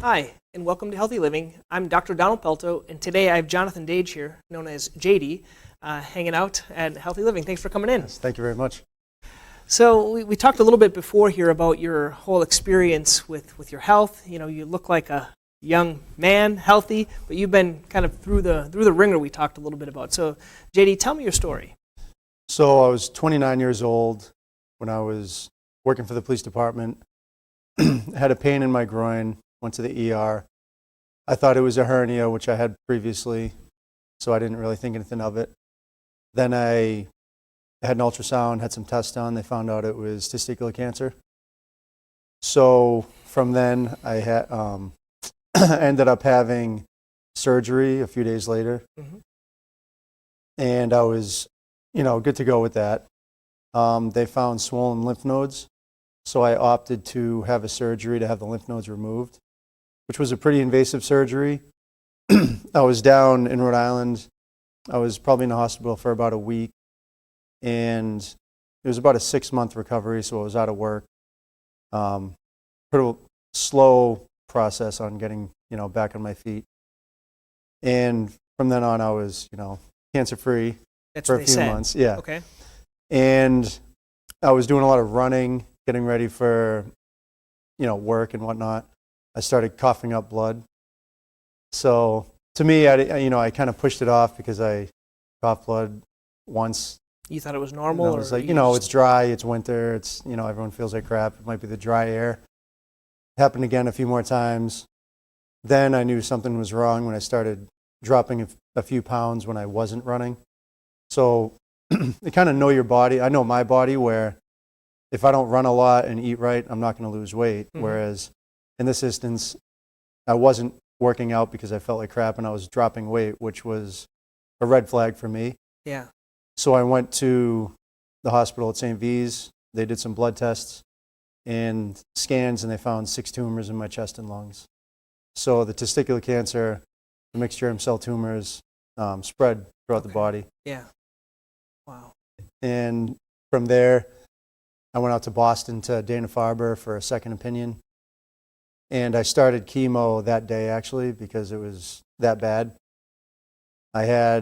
Hi, and welcome to Healthy Living. I'm Dr. Donald Pelto, and today I have Jonathan Daige here, known as JD, hanging out at Healthy Living. Thanks for coming in. Yes, thank you very much. So we talked a little bit before here about your whole experience with your health. You know, you look like a young man, healthy, but you've been kind of through the ringer we talked a little bit about. So JD, tell me your story. So I was 29 years old when I was working for the police department. Had a pain in my groin, went to the ER. I thought it was a hernia, which I had previously, so I didn't really think anything of it. Then I had an ultrasound, had some tests done. They found out it was testicular cancer. So from then I had ended up having surgery a few days later. Mm-hmm. And I was, good to go with that. They found swollen lymph nodes, so I opted to have a surgery to have the lymph nodes removed, which was a pretty invasive surgery. I was down in Rhode Island. I was probably in the hospital for about a week, and it was about a 6-month recovery, so I was out of work. Pretty slow process on getting, back on my feet. And from then on, I was, cancer-free for a few months. Yeah. Okay. And I was doing a lot of running, getting ready for, work and whatnot. I started coughing up blood. So to me, I kind of pushed it off because I coughed blood once. You thought it was normal? I was like, it's dry, it's winter, it's, everyone feels like crap. It might be the dry air. Happened again a few more times. Then I knew something was wrong when I started dropping a few pounds when I wasn't running. So you kind of know your body. I know my body, where if I don't run a lot and eat right, I'm not going to lose weight. Mm-hmm. Whereas in this instance, I wasn't working out because I felt like crap and I was dropping weight, which was a red flag for me. Yeah. So I went to the hospital at St. V's. They did some blood tests and scans, and they found 6 tumors in my chest and lungs. So the testicular cancer, the mixed germ cell tumors, spread throughout the body. Yeah. Wow. And from there, I went out to Boston to Dana-Farber for a second opinion. And I started chemo that day, actually, because it was that bad. I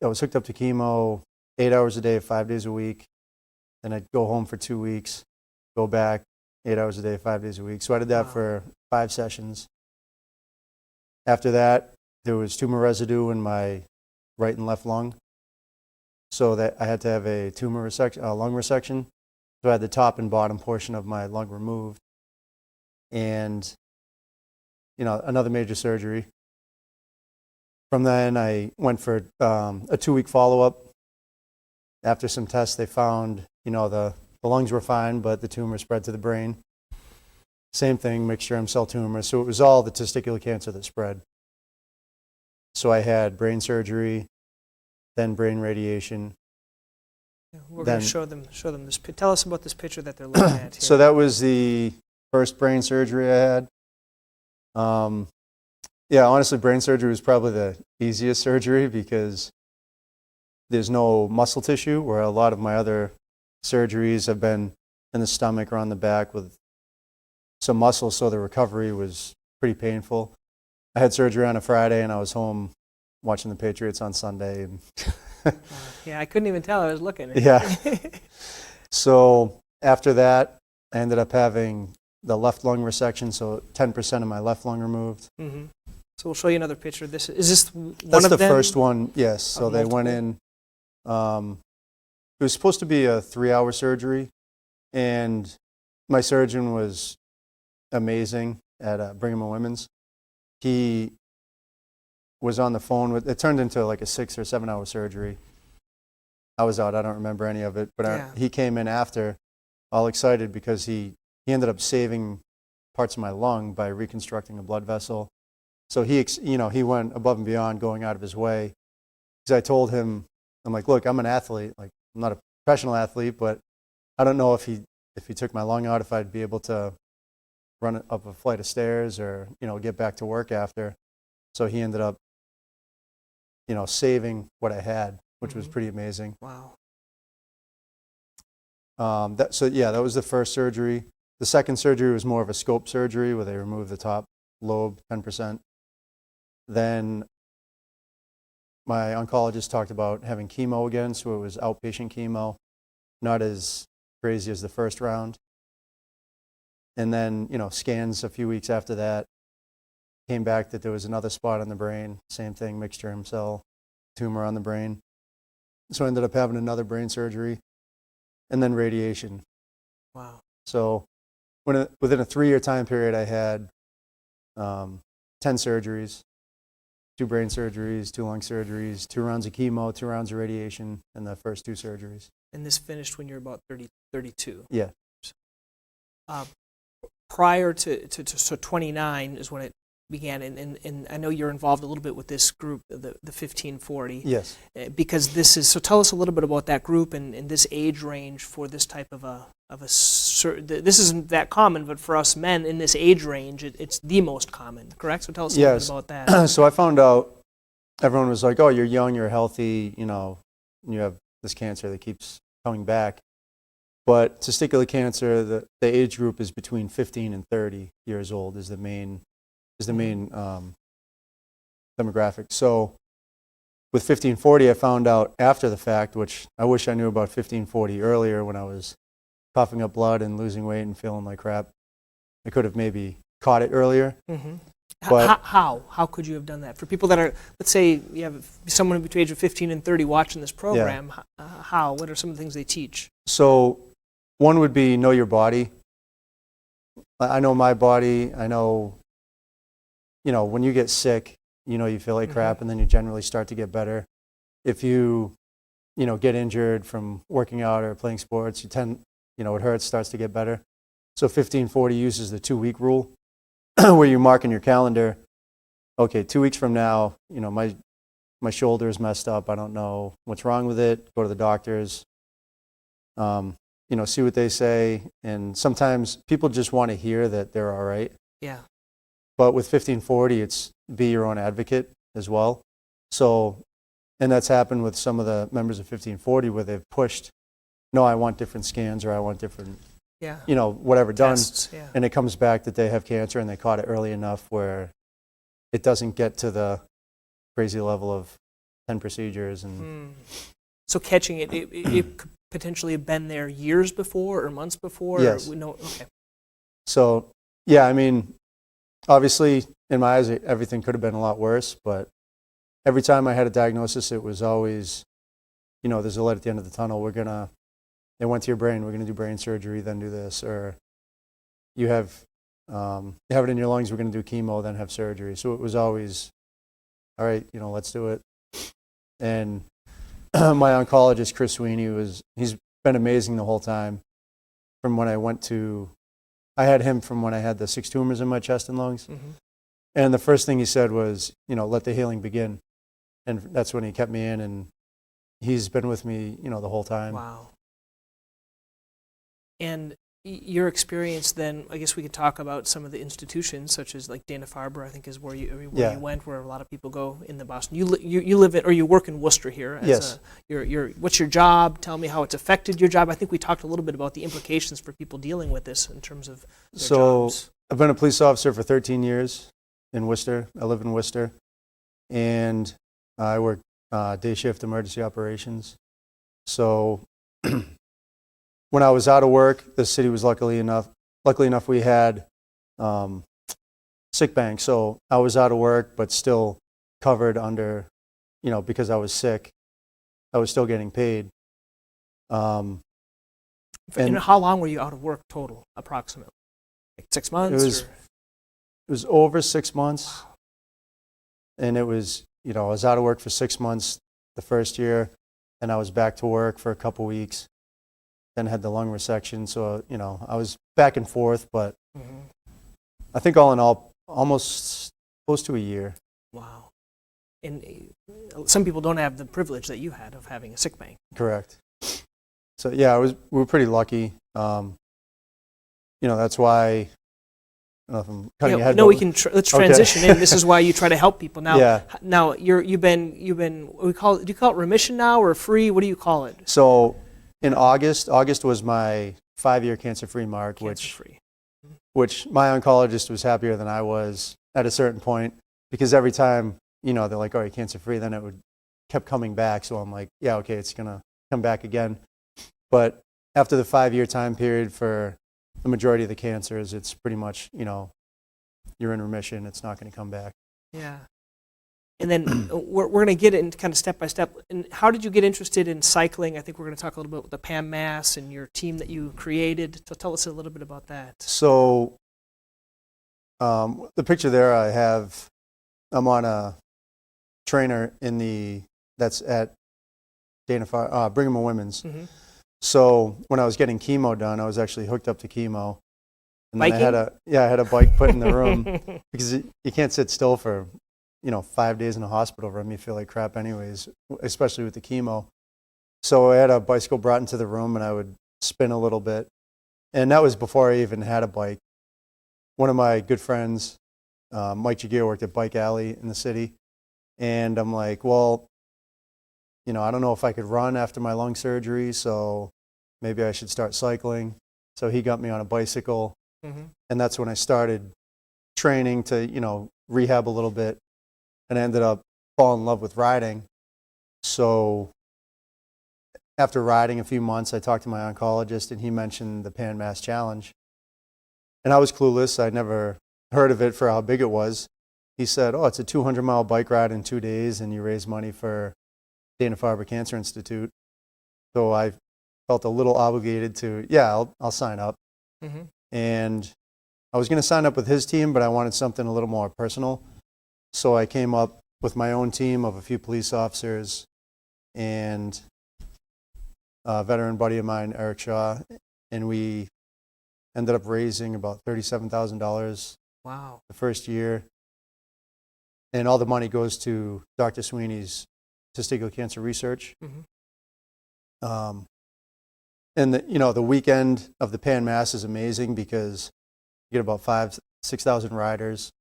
was hooked up to chemo 8 hours a day, 5 days a week. Then I'd go home for 2 weeks, go back 8 hours a day, 5 days a week. So I did that for 5 sessions. After that, there was tumor residue in my right and left lung. So that I had to have a lung resection. So I had the top and bottom portion of my lung removed. And, another major surgery. From then, I went for a 2-week follow-up. After some tests, they found, the lungs were fine, but the tumor spread to the brain. Same thing, mixed germ cell tumor. So it was all the testicular cancer that spread. So I had brain surgery, then brain radiation. We're going to show them this. Tell us about this picture that they're looking at here. So that was the first brain surgery I had. Honestly, brain surgery was probably the easiest surgery because there's no muscle tissue, where a lot of my other surgeries have been in the stomach or on the back with some muscle, so the recovery was pretty painful. I had surgery on a Friday, and I was home watching the Patriots on Sunday. And yeah, I couldn't even tell. I was looking. Yeah. So after that, I ended up having the left lung resection, so 10% of my left lung removed. Mm-hmm. So we'll show you another picture. Is this one of them? That's the first one, yes. So they went in. It was supposed to be a 3-hour surgery, and my surgeon was amazing at Brigham and Women's. He was on the phone it turned into like a 6 or 7 hour surgery. I was out, I don't remember any of it, but he came in after, all excited because he ended up saving parts of my lung by reconstructing a blood vessel. So he went above and beyond, going out of his way. Because I told him, I'm like, look, I'm an athlete. Like, I'm not a professional athlete, but I don't know if he took my lung out, if I'd be able to run up a flight of stairs or, get back to work after. So he ended up, saving what I had, which was pretty amazing. Wow. That was the first surgery. The second surgery was more of a scope surgery where they removed the top lobe, 10%. Then my oncologist talked about having chemo again, so it was outpatient chemo, not as crazy as the first round. And then, scans a few weeks after that, came back that there was another spot on the brain, same thing, mixed germ cell tumor on the brain. So I ended up having another brain surgery and then radiation. Wow. So within a 3-year time period, I had 10 surgeries, 2 brain surgeries, 2 lung surgeries, 2 rounds of chemo, 2 rounds of radiation, and the first 2 surgeries. And this finished when you were about 32. Yeah. Prior to so 29 is when it began, and I know you're involved a little bit with this group, the 1540. Yes. Because this is, so tell us a little bit about that group and this age range for this type of this isn't that common, but for us men in this age range, it's the most common, correct? So tell us a little bit about that. So I found out, everyone was like, oh, you're young, you're healthy, you have this cancer that keeps coming back. But testicular cancer, the age group is between 15 and 30 years old is the main demographic. So with 1540, I found out after the fact, which I wish I knew about 1540 earlier when I was coughing up blood and losing weight and feeling like crap. I could have maybe caught it earlier. Mm-hmm. But how could you have done that? For people that are, let's say you have someone between the age of 15 and 30 watching this program, what are some of the things they teach? So one would be know your body. I know my body. I know, when you get sick, you feel like crap, and then you generally start to get better. If you, get injured from working out or playing sports, it hurts, starts to get better. So 1540 uses the 2-week rule where you mark in your calendar, okay, 2 weeks from now, my shoulder is messed up. I don't know what's wrong with it. Go to the doctors. See what they say. And sometimes people just want to hear that they're all right. Yeah. But with 1540, it's be your own advocate as well. So, and that's happened with some of the members of 1540 where they've pushed, no, I want different scans or I want different, whatever Tests, done. And it comes back that they have cancer and they caught it early enough where it doesn't get to the crazy level of 10 procedures. And So catching it could potentially have been there years before or months before? Yes. Okay. So, yeah, obviously, in my eyes, everything could have been a lot worse, but every time I had a diagnosis, it was always, there's a light at the end of the tunnel. It went to your brain, we're going to do brain surgery, then do this, or you have it in your lungs, we're going to do chemo, then have surgery. So it was always, all right, let's do it. And my oncologist, Chris Sweeney, he's been amazing the whole time. From when I had him from when I had the 6 tumors in my chest and lungs. Mm-hmm. And the first thing he said was, let the healing begin. And that's when he kept me in, and he's been with me, the whole time. Wow. And your experience then, I guess we could talk about some of the institutions, such as like Dana-Farber, I think is where you went, where a lot of people go in the Boston. You live in, or you work in Worcester here. Yes. What's your job? Tell me how it's affected your job. I think we talked a little bit about the implications for people dealing with this in terms of their jobs. I've been a police officer for 13 years in Worcester. I live in Worcester. And I work day shift emergency operations. So when I was out of work, the city was luckily enough we had sick bank. So I was out of work, but still covered under, because I was sick, I was still getting paid. And how long were you out of work total, approximately? Like 6 months? It was over 6 months. And it was, I was out of work for 6 months the first year, and I was back to work for a couple weeks. Then had the lung resection, so I was back and forth, but I think all in all, almost close to a year. Wow. And some people don't have the privilege that you had of having a sick bank. Correct. So yeah, we were pretty lucky. That's why. I don't know if I'm cutting ahead. No, let's transition in. This is why you try to help people now. Yeah. Now you've been. Do you call it remission now or free? What do you call it? So in August was my 5-year cancer-free mark, which my oncologist was happier than I was. at a certain point, because every time, you know, they're like, oh, you're cancer free, then it would kept coming back. So I'm like, yeah, okay, it's going to come back again. But after the 5-year time period for the majority of the cancers, it's pretty much, you know, you're in remission. It's not going to come back. Yeah. And then we're going to get it kind of step by step. And how did you get interested in cycling? I think we're going to talk a little bit about the Pam Mass and your team that you created. So tell us a little bit about that. So the picture there I have, I'm on a trainer that's at Brigham and Women's. Mm-hmm. So when I was getting chemo done, I was actually hooked up to chemo. And then Biking? I had a bike put in the room because you can't sit still for, you know, 5 days in a hospital room. You feel like crap anyways, especially with the chemo. So I had a bicycle brought into the room and I would spin a little bit. And that was before I even had a bike. One of my good friends, Mike Jagier, worked at Bike Alley in the city. And I'm like, well, you know, I don't know if I could run after my lung surgery, so maybe I should start cycling. So he got me on a bicycle. Mm-hmm. And that's when I started training to, you know, rehab a little bit. And I ended up falling in love with riding. So after riding a few months, I talked to my oncologist and he mentioned the Pan Mass Challenge. And I was clueless. I'd never heard of it for how big it was. He said, oh, it's a 200-mile bike ride in 2 days and you raise money for Dana-Farber Cancer Institute. So I felt a little obligated to, yeah, I'll sign up. Mm-hmm. And I was going to sign up with his team, but I wanted something a little more personal. So I came up with my own team of a few police officers and a veteran buddy of mine, Eric Shaw, and we ended up raising about $37,000 Wow. the first year. And all the money goes to Dr. Sweeney's testicular cancer research. Mm-hmm. And the weekend of the Pan Mass is amazing because you get about 5,000-6,000 riders.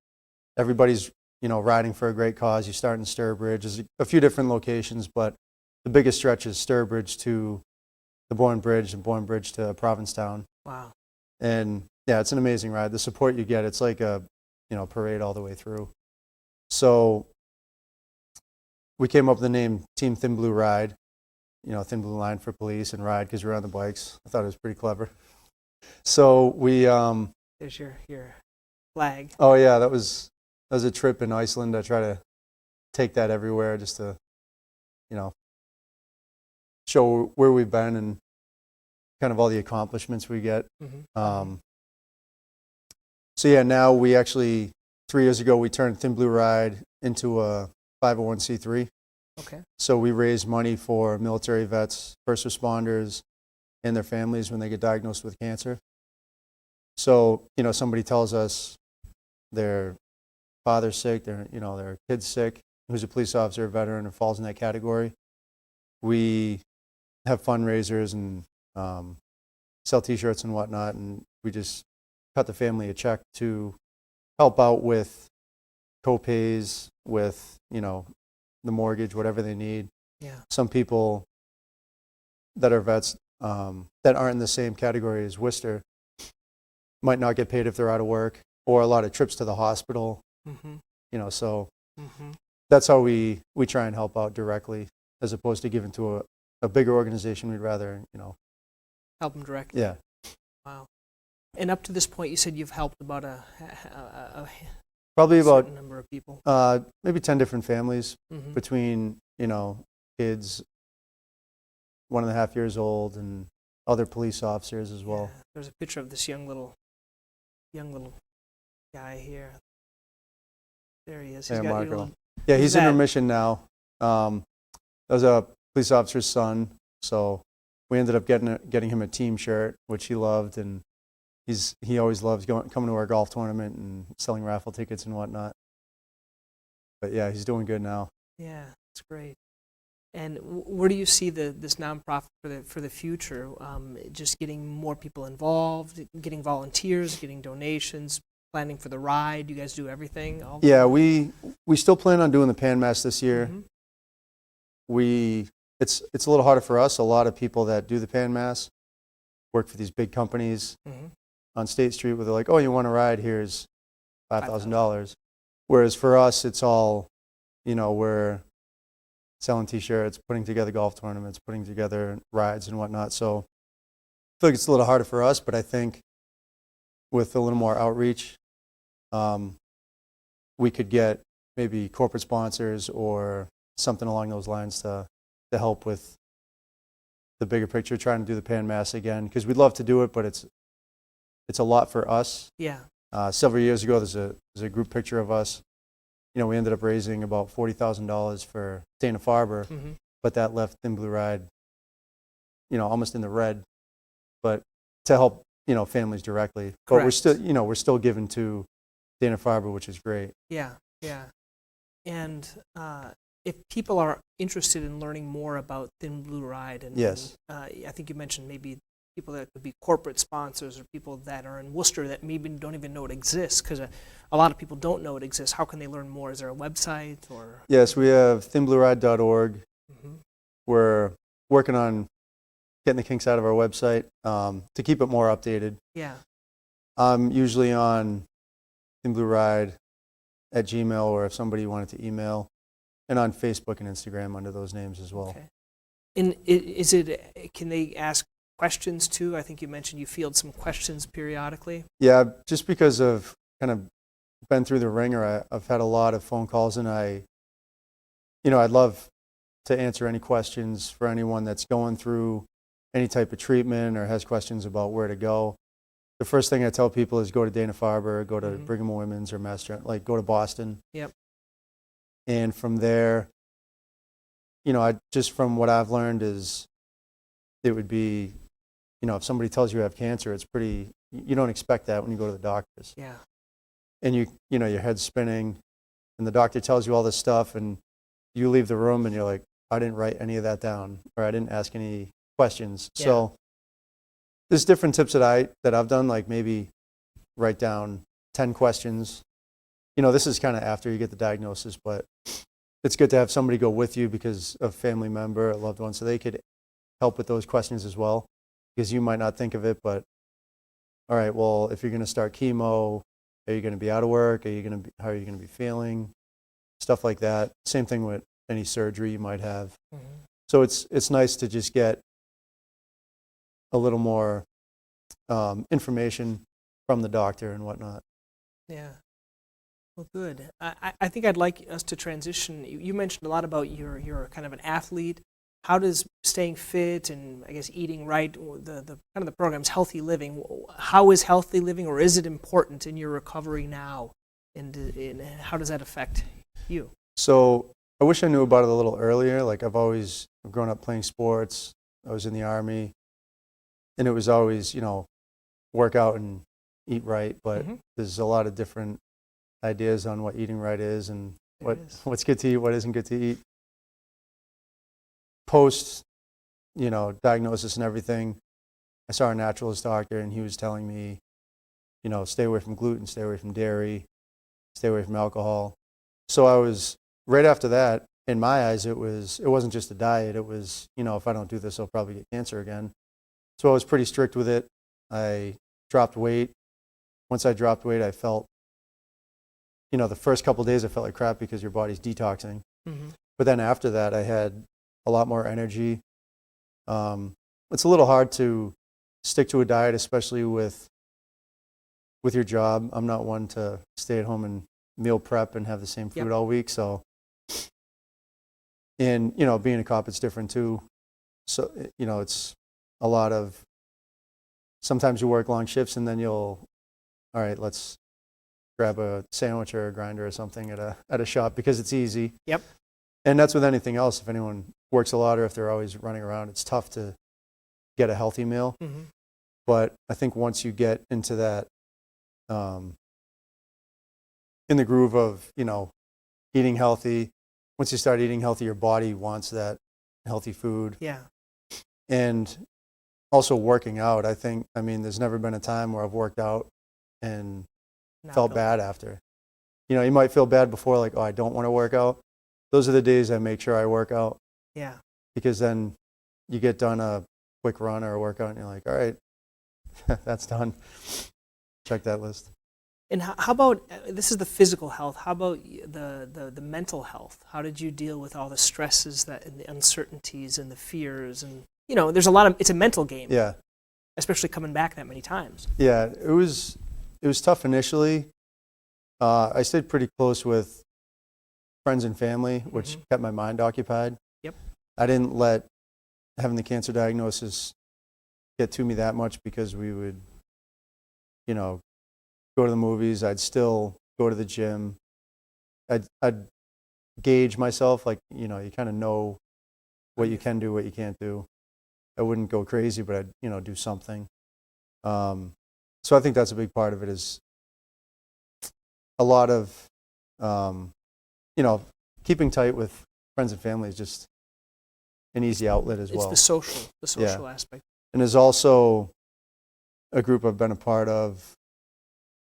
Everybody's, you know, riding for a great cause. You start in Sturbridge. There's a few different locations, but the biggest stretch is Sturbridge to the Bourne Bridge and Bourne Bridge to Provincetown. Wow. And yeah, it's an amazing ride. The support you get, it's like a, you know, parade all the way through. So we came up with the name Team Thin Blue Ride, you know, thin blue line for police and ride because we're on the bikes. I thought it was pretty clever. So we There's your flag. oh yeah, that was a trip in Iceland. I try to take that everywhere just to, you know, show where we've been and kind of all the accomplishments we get. Mm-hmm. So yeah, now we actually 3 years ago we turned Thin Blue Ride into a 501c3. Okay. So we raise money for military vets, first responders, and their families when they get diagnosed with cancer. So, you know, somebody tells us their father's sick, their kid's sick, who's a police officer, a veteran, or falls in that category. We have fundraisers and sell T-shirts and whatnot, and we just cut the family a check to help out with co-pays, with, you know, the mortgage, whatever they need. Yeah. Some people that are vets that aren't in the same category as Worcester might not get paid if they're out of work, or a lot of trips to the hospital. Mm-hmm. You know, so Mm-hmm. that's how we try and help out directly, as opposed to giving to a bigger organization. We'd rather, you know, Help them directly. yeah. Wow. And up to this point, you said you've helped about a Probably about certain number of people. maybe 10 different families Mm-hmm. between, you know, kids 1.5 years old and other police officers as well. Yeah. There's a picture of this young little guy here. There he is. He's Yeah, got your Marco. little, Yeah, Who's he's in that? remission now. That was a police officer's son, so we ended up getting him a team shirt, which he loved, and he always loves coming to our golf tournament and selling raffle tickets and whatnot. But yeah, he's doing good now. yeah, it's great. And where do you see this nonprofit for the future? Just getting more people involved, getting volunteers, getting donations, planning for the ride. You guys do everything. Yeah, we still plan on doing the Pan Mass this year. Mm-hmm. It's a little harder for us. A lot of people that do the Pan Mass work for these big companies Mm-hmm. on State Street where they're like, oh, you want to ride? Here's $5,000. Whereas for us, it's all, we're selling T-shirts, putting together golf tournaments, putting together rides and whatnot. So I feel like it's a little harder for us, but I think with a little more outreach, we could get maybe corporate sponsors or something along those lines to help with the bigger picture, trying to do the Pan Mass again, because we'd love to do it, but it's a lot for us. Yeah. Several years ago, there's a group picture of us. We ended up raising about $40,000 for Dana-Farber, but that left Thin Blue Ride, almost in the red, but to help, families directly. But we're still giving to Dana-Farber, which is great. Yeah, yeah. And if people are interested in learning more about Thin Blue Ride, and yes, I think you mentioned maybe people that could be corporate sponsors or people that are in Worcester that maybe don't even know it exists, because a lot of people don't know it exists. How can they learn more? Is there a website or? Yes, we have thinblueride.org. We're working on getting the kinks out of our website to keep it more updated. Yeah. I'm usually on thinblueride@gmail, or if somebody wanted to email, and on Facebook and Instagram under those names as well. Okay. And can they ask questions too? I think you mentioned you field some questions periodically. Yeah, just because of kind of been through the ringer, I've had a lot of phone calls, and I'd love to answer any questions for anyone that's going through any type of treatment or has questions about where to go. The first thing I tell people is go to Dana-Farber, go to Brigham and Women's or Mass General, go to Boston. Yep. And from there, just from what I've learned is it would be, if somebody tells you have cancer, it's you don't expect that when you go to the doctors. Yeah. And your head's spinning, and the doctor tells you all this stuff, and you leave the room and you're like, I didn't write any of that down, or I didn't ask any questions. Yeah. So there's different tips that I've done, like maybe write down 10 questions. This is kind of after you get the diagnosis, but it's good to have somebody go with you because of family member, a loved one, so they could help with those questions as well, because you might not think of it, but all right, well, if you're going to start chemo, are you going to be out of work? How are you going to be feeling? Stuff like that. Same thing with any surgery you might have. So it's nice to just get a little more information from the doctor and whatnot. Yeah. Well, good. I think I'd like us to transition. You mentioned a lot about you're kind of an athlete. How does staying fit and I guess eating right, the kind of the program's healthy living, how is healthy living, or is it important in your recovery now? And how does that affect you? So I wish I knew about it a little earlier. Like I've grown up playing sports. I was in the Army, and it was always, work out and eat right. But there's a lot of different ideas on what eating right is and what's good to eat, what isn't good to eat. Post, diagnosis and everything, I saw a naturalist doctor, and he was telling me, stay away from gluten, stay away from dairy, stay away from alcohol. So I was, right after that, in my eyes, it wasn't just a diet. It was, if I don't do this, I'll probably get cancer again. So I was pretty strict with it. I dropped weight. Once I dropped weight, I felt, the first couple of days I felt like crap because your body's detoxing. But then after that, I had a lot more energy. It's a little hard to stick to a diet, especially with your job. I'm not one to stay at home and meal prep and have the same food all week. So, and being a cop, it's different too. So it's a lot of, sometimes you work long shifts and then all right, let's grab a sandwich or a grinder or something at a shop because it's easy. Yep. And that's with anything else. If anyone works a lot or if they're always running around, it's tough to get a healthy meal. But I think once you get into that, in the groove of, eating healthy, once you start eating healthy, your body wants that healthy food. Yeah. And also working out, there's never been a time where I've worked out and felt bad after. You might feel bad before, like, oh, I don't want to work out. Those are the days I make sure I work out. Yeah. Because then you get done a quick run or a workout and you're like, all right, that's done. Check that list. And how about, this is the physical health, how about the mental health? How did you deal with all the stresses and the uncertainties and the fears? And, there's a lot of, it's a mental game. Yeah. Especially coming back that many times. Yeah, it was tough initially. I stayed pretty close with friends and family, which kept my mind occupied. Yep. I didn't let having the cancer diagnosis get to me that much because we would, go to the movies. I'd still go to the gym. I'd gauge myself, like, you kind of know what you can do, what you can't do. I wouldn't go crazy, but I'd, do something. So I think that's a big part of it, is a lot of, keeping tight with friends and family is just an easy outlet as well. It's the social aspect. And there's also a group I've been a part of.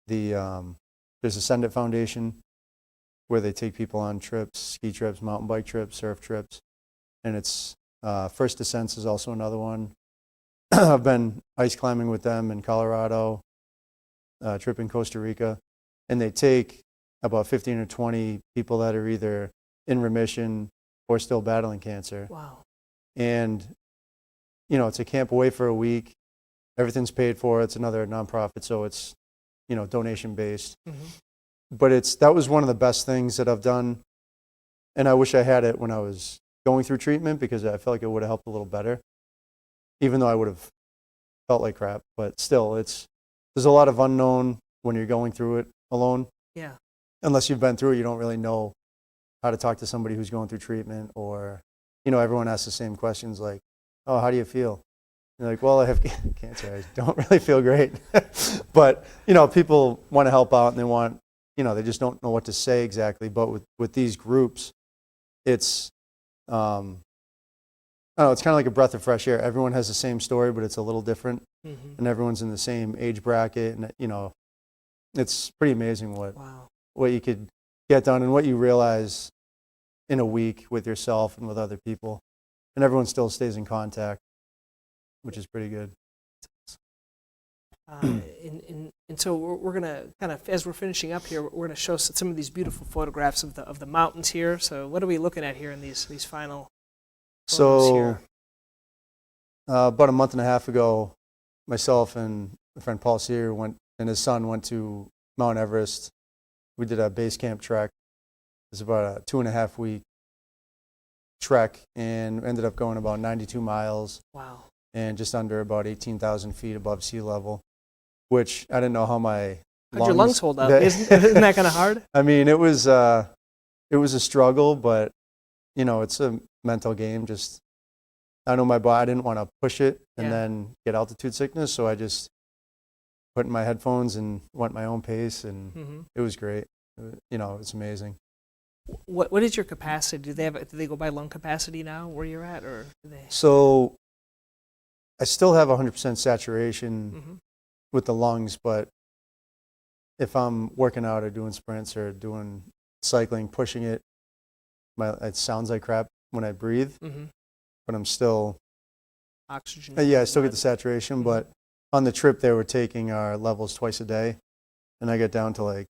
There's a Send It Foundation, where they take people on trips, ski trips, mountain bike trips, surf trips, and it's First Descents is also another one. I've been ice climbing with them in Colorado, trip in Costa Rica, and they take about 15 or 20 people that are either in remission or still battling cancer. Wow. And, it's a camp away for a week. Everything's paid for. It's another nonprofit, so it's, donation based. But that was one of the best things that I've done. And I wish I had it when I was going through treatment, because I felt like it would have helped a little better, even though I would have felt like crap. But still, there's a lot of unknown when you're going through it alone. Yeah. Unless you've been through it, you don't really know how to talk to somebody who's going through treatment, or, everyone asks the same questions like, oh, how do you feel? And you're like, well, I have cancer. I don't really feel great. But, people want to help out, and they want, they just don't know what to say exactly. But with these groups, it's, I don't know, it's kind of like a breath of fresh air. Everyone has the same story, but it's a little different. And everyone's in the same age bracket. And, it's pretty amazing what you could get done, and what you realize in a week with yourself and with other people. And everyone still stays in contact, which is pretty good. And so we're going to kind of, as we're finishing up here, we're going to show some of these beautiful photographs of the mountains here. So what are we looking at here in these final photos here? About a month and a half ago, myself and my friend Paul Sear and his son went to Mount Everest. We did a base camp trek. It was about a 2.5 week trek, and ended up going about 92 miles. Wow. And just under about 18,000 feet above sea level, which I didn't know how how'd your lungs hold up? Isn't that kind of hard? I mean, it was a struggle, but, it's a mental game. Just, I know my body, I didn't want to push it and then get altitude sickness, so I just put in my headphones and went my own pace, and it was great. It's amazing. What is your capacity? Do they go by lung capacity now where you're at, or do they? So I still have 100% saturation with the lungs, but if I'm working out or doing sprints or doing cycling, pushing it, it sounds like crap when I breathe, but I'm still oxygen. I still get the saturation, but on the trip they were taking our levels twice a day, and I got down to like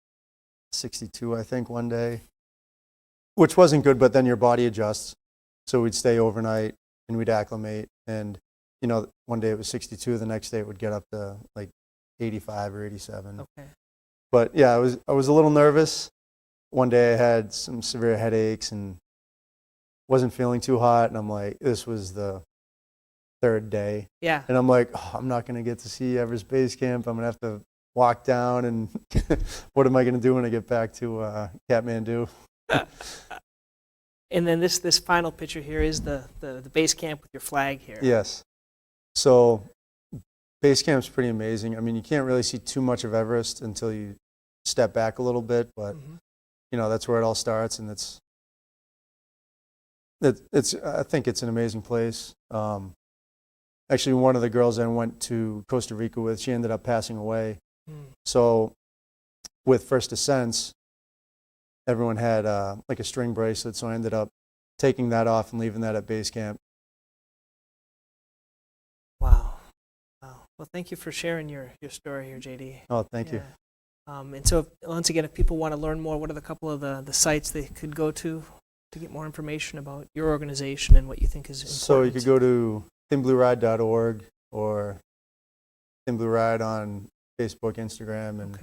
62, I think, one day, which wasn't good, but then your body adjusts. So we'd stay overnight and we'd acclimate, and one day it was 62, the next day it would get up to like 85 or 87. Okay. But yeah, I was a little nervous. One day I had some severe headaches and wasn't feeling too hot, and I'm like, this was the third day. Yeah. And I'm like, oh, I'm not going to get to see Everest Base Camp. I'm going to have to walk down, and what am I going to do when I get back to Kathmandu? And then this final picture here is the base camp with your flag here. Yes. So base camp's pretty amazing. I mean, you can't really see too much of Everest until you step back a little bit, but that's where it all starts, and it's I think it's an amazing place. Actually, one of the girls I went to Costa Rica with, she ended up passing away. So with First Descents, everyone had like a string bracelet, so I ended up taking that off and leaving that at base camp. Wow. Well, thank you for sharing your story here, JD. Oh, thank you. And so, once again, if people want to learn more, what are the couple of the sites they could go to get more information about your organization and what you think is important? So you could go to thinblueride.org or Thin Blue Ride on Facebook, Instagram, and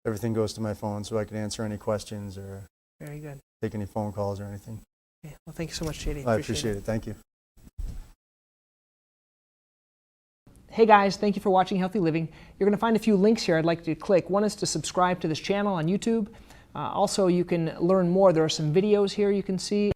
everything goes to my phone, so I can answer any questions or very good. take any phone calls or anything. Okay. Well, thank you so much, JD. I appreciate it. Thank you. Hey guys, thank you for watching Healthy Living. You're going to find a few links here I'd like you to click. One is to subscribe to this channel on YouTube. Also, you can learn more. There are some videos here you can see.